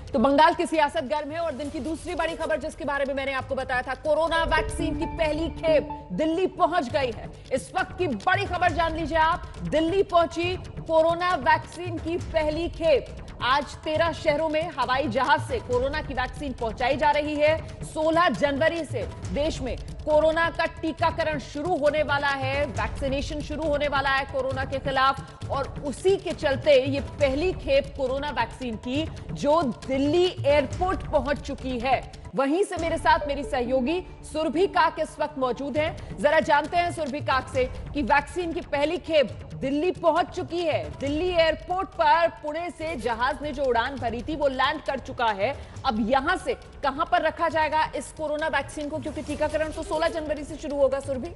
तो बंगाल की सियासत गर्म है और दिन की दूसरी बड़ी खबर जिसके बारे में मैंने आपको बताया था, कोरोना वैक्सीन की पहली खेप दिल्ली पहुंच गई है। इस वक्त की बड़ी खबर जान लीजिए आप, दिल्ली पहुंची कोरोना वैक्सीन की पहली खेप। आज 13 शहरों में हवाई जहाज से कोरोना की वैक्सीन पहुंचाई जा रही है। 16 जनवरी से देश में कोरोना का टीकाकरण शुरू होने वाला है, वैक्सीनेशन शुरू होने वाला है कोरोना के खिलाफ, और उसी के चलते ये पहली खेप कोरोना वैक्सीन की जो दिल्ली एयरपोर्ट पहुंच चुकी है। वहीं से मेरे साथ मेरी सहयोगी सुरभि काक इस वक्त मौजूद हैं। जरा जानते हैं सुरभि काक से कि वैक्सीन की पहली खेप दिल्ली पहुंच चुकी है। दिल्ली एयरपोर्ट पर पुणे से जहाज ने जो उड़ान भरी थी वो लैंड कर चुका है। अब यहां से कहां पर रखा जाएगा इस कोरोना वैक्सीन को, क्योंकि टीकाकरण तो 16 जनवरी से शुरू होगा। सुरभि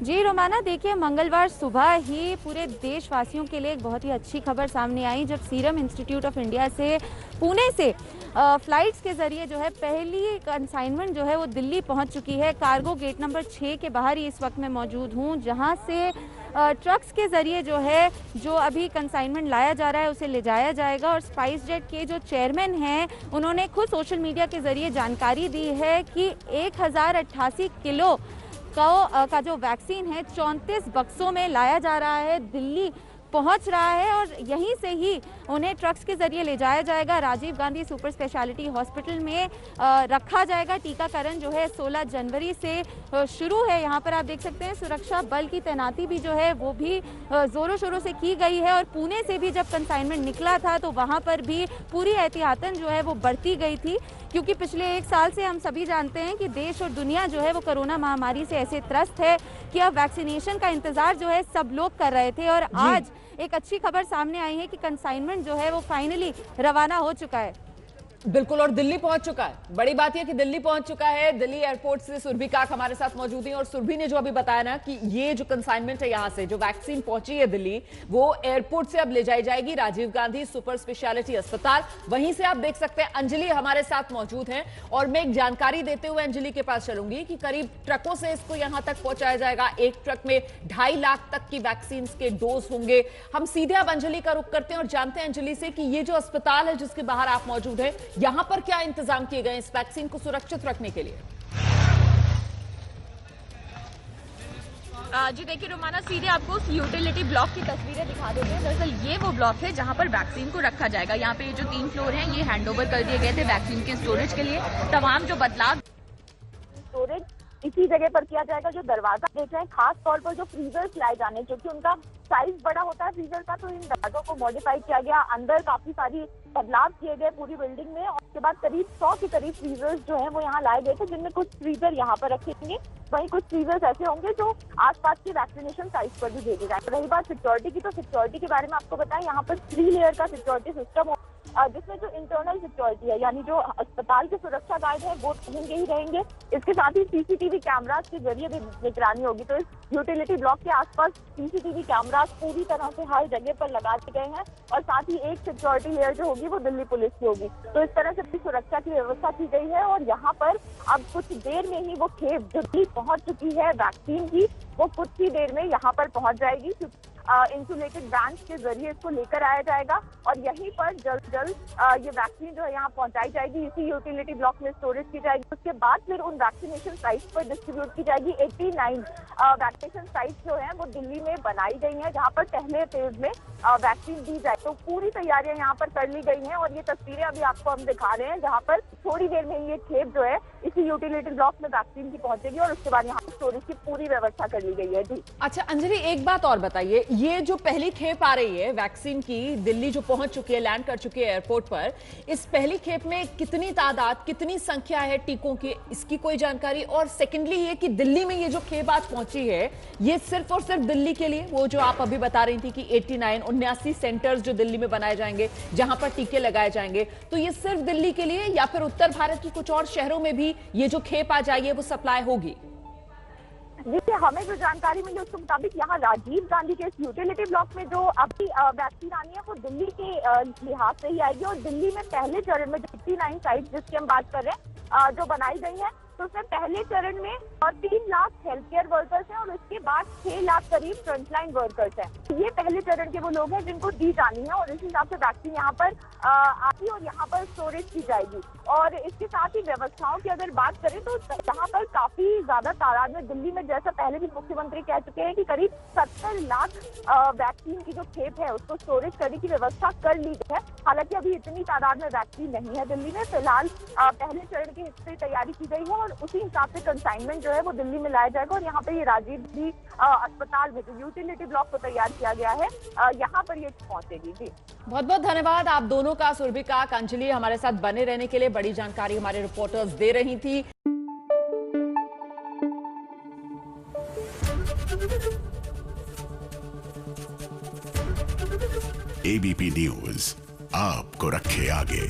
जी रोमाना, देखिए मंगलवार सुबह ही पूरे देशवासियों के लिए एक बहुत ही अच्छी खबर सामने आई जब सीरम इंस्टीट्यूट ऑफ इंडिया से पुणे से फ्लाइट्स के जरिए जो है पहली कंसाइनमेंट जो है वो दिल्ली पहुंच चुकी है। कार्गो गेट नंबर 6 के बाहर ही इस वक्त मैं मौजूद हूं, जहां से ट्रक्स के जरिए जो अभी कंसाइनमेंट लाया जा रहा है उसे ले जाया जाएगा। और स्पाइस जेट के जो चेयरमैन हैं उन्होंने खुद सोशल मीडिया के जरिए जानकारी दी है कि 1088 किलो का जो वैक्सीन है 34 बक्सों में लाया जा रहा है, दिल्ली पहुंच रहा है और यहीं से ही उन्हें ट्रक्स के जरिए ले जाया जाएगा। Rajiv Gandhi super speciality hospital में रखा जाएगा। टीकाकरण जो है 16 जनवरी से शुरू है। यहाँ पर आप देख सकते हैं सुरक्षा बल की तैनाती भी जो है वो भी जोरों शोरों से की गई है। और पुणे से भी जब कंसाइनमेंट निकला था तो वहाँ पर भी पूरी एहतियातन जो है वो बरती गई थी, क्योंकि पिछले 1 साल से हम सभी जानते हैं कि देश और दुनिया जो है वो कोरोना महामारी से ऐसे त्रस्त है कि अब वैक्सीनेशन का इंतजार जो है सब लोग कर रहे थे। और आज एक अच्छी खबर सामने आई है कि कंसाइनमेंट जो है वो फाइनली रवाना हो चुका है। बिल्कुल, और दिल्ली पहुंच चुका है। बड़ी बात यह कि दिल्ली पहुंच चुका है। दिल्ली एयरपोर्ट से सुरभि काक हमारे साथ मौजूद है और सुरभि ने जो अभी बताया ना कि ये जो कंसाइनमेंट है, यहां से जो वैक्सीन पहुंची है दिल्ली, वो एयरपोर्ट से अब ले जाई जाएगी राजीव गांधी सुपर स्पेशलिटी अस्पताल। वहीं से आप देख सकते हैं अंजलि हमारे साथ मौजूद है और मैं एक जानकारी देते हुए अंजलि के पास चलूंगी कि करीब ट्रकों से इसको यहां तक पहुंचाया जाएगा। एक ट्रक में 2.5 लाख तक की वैक्सीन के डोज होंगे। हम सीधे अब अंजलि का रुख करते हैं और जानते हैं अंजलि से कि ये जो अस्पताल है जिसके बाहर आप मौजूद हैं, यहां पर क्या इंतजाम किए गए इस वैक्सीन को सुरक्षित रखने के लिए? जी देखिए रोमाना, सीधे आपको उस यूटिलिटी ब्लॉक की तस्वीरें दिखा देते हैं। दरअसल ये वो ब्लॉक है जहां पर वैक्सीन को रखा जाएगा। यहाँ पे ये जो 3 फ्लोर हैं ये हैंडओवर कर दिए गए थे वैक्सीन के स्टोरेज के लिए। तमाम जो बदलाव स्टोरेज इसी जगह पर किया जाएगा। जो दरवाजा देख रहे हैं, खास तौर पर जो फ्रीजर्स लाए जाने, क्योंकि उनका साइज बड़ा होता है फ्रीजर का, तो इन दरवाजों को मॉडिफाई किया गया। अंदर काफी सारी बदलाव किए गए पूरी बिल्डिंग में। और उसके बाद करीब 100 के करीब फ्रीजर्स जो हैं वो यहाँ लाए गए थे, जिनमें कुछ फ्रीजर यहाँ पर रखेंगे, वहीं कुछ फ्रीजर्स ऐसे होंगे जो आसपास के वैक्सीनेशन साइट पर भी भेजे जाएंगे। रही बात सिक्योरिटी की, तो सिक्योरिटी के बारे में आपको बताएं, यहाँ पर 3 लेयर का सिक्योरिटी सिस्टम जिसमें जो इंटरनल सिक्योरिटी है, यानी जो अस्पताल के सुरक्षा गार्ड है वो रहेंगे ही रहेंगे। इसके साथ ही सीसीटीवी कैमरास के जरिए भी निगरानी होगी। तो इस यूटिलिटी ब्लॉक के आसपास सीसीटीवी कैमरास पूरी तरह से हर जगह पर लगा दिए गए हैं और साथ ही एक सिक्योरिटी लेयर जो होगी वो दिल्ली पुलिस की होगी। तो इस तरह से सुरक्षा की व्यवस्था की गई है। और यहाँ पर अब कुछ देर में ही वो खेप दिल्ली पहुंच चुकी है वैक्सीन की, वो कुछ ही देर में यहाँ पर पहुंच जाएगी। इंसुलेटेड वैन के जरिए इसको लेकर आया जाएगा और यहीं पर जल्द ये वैक्सीन जो है यहाँ पहुंचाई जाएगी। इसी यूटिलिटी ब्लॉक में स्टोरेज की जाएगी। उसके बाद फिर उन वैक्सीनेशन साइट्स पर डिस्ट्रीब्यूट की जाएगी। 89 वैक्सीनेशन साइट्स जो हैं वो दिल्ली में बनाई गई हैं, जहाँ पर पहले फेज में वैक्सीन दी जाए। तो पूरी तैयारियां यहाँ पर कर ली गई हैं और ये तस्वीरें अभी आपको हम दिखा रहे हैं, जहाँ पर थोड़ी देर में ये खेप जो है इसी यूटिलिटी ब्लॉक में वैक्सीन की पहुंचेगी और उसके बाद यहाँ स्टोरेज की पूरी व्यवस्था कर ली गई है। जी अच्छा अंजलि, एक बात और बताइए, ये जो पहली खेप आ रही है वैक्सीन की, दिल्ली जो पहुंच चुकी है, लैंड कर चुकी है एयरपोर्ट पर, इस पहली खेप में कितनी तादाद, कितनी संख्या है टीकों की, इसकी कोई जानकारी? और सेकेंडली ये कि दिल्ली में ये जो खेप आज पहुंची है ये सिर्फ और सिर्फ दिल्ली के लिए, वो जो आप अभी बता रही थी कि 79 सेंटर्स जो दिल्ली में बनाए जाएंगे जहां पर टीके लगाए जाएंगे, तो ये सिर्फ दिल्ली के लिए या फिर उत्तर भारत की कुछ और शहरों में भी ये जो खेप आ जाएगी वो सप्लाई होगी? देखिए, हमें जो जानकारी मिली उसके मुताबिक यहाँ राजीव गांधी के इस यूटिलिटी ब्लॉक में जो अभी वैक्सीन आनी है वो दिल्ली के लिहाज से ही आएगी। और दिल्ली में पहले चरण में जो 89 साइट जिसकी हम बात कर रहे हैं जो बनाई गई है, तो उसमें पहले चरण में 3 लाख हेल्थ केयर वर्कर्स हैं और उसके बाद 6 लाख करीब फ्रंटलाइन वर्कर्स हैं। ये पहले चरण के वो लोग हैं जिनको दी जानी है और इस हिसाब से वैक्सीन यहाँ पर आती और यहाँ पर स्टोरेज की जाएगी। और इसके साथ ही व्यवस्थाओं की अगर बात करें तो यहाँ पर काफी ज्यादा तादाद में, दिल्ली में जैसा पहले भी मुख्यमंत्री कह चुके हैं कि करीब 70 लाख वैक्सीन की जो खेप है उसको स्टोरेज करने की व्यवस्था कर ली गई है। हालांकि अभी इतनी तादाद में वैक्सीन नहीं है दिल्ली में, फिलहाल पहले चरण के हिस्से तैयारी की गई है और उसी हिसाब से कंसाइनमेंट जो है वो दिल्ली में लाया जाएगा। और यहाँ पे ये राजीव जी अस्पताल में जो यूटिलिटी ब्लॉक को तैयार किया गया है यहाँ पर ये पहुंचेगी। जी बहुत बहुत धन्यवाद आप दोनों का, सुरभिका, अंजलि, हमारे साथ बने रहने के लिए। बड़ी जानकारी हमारे रिपोर्टर्स दे रही थी। एबीपी न्यूज आपको रखे आगे।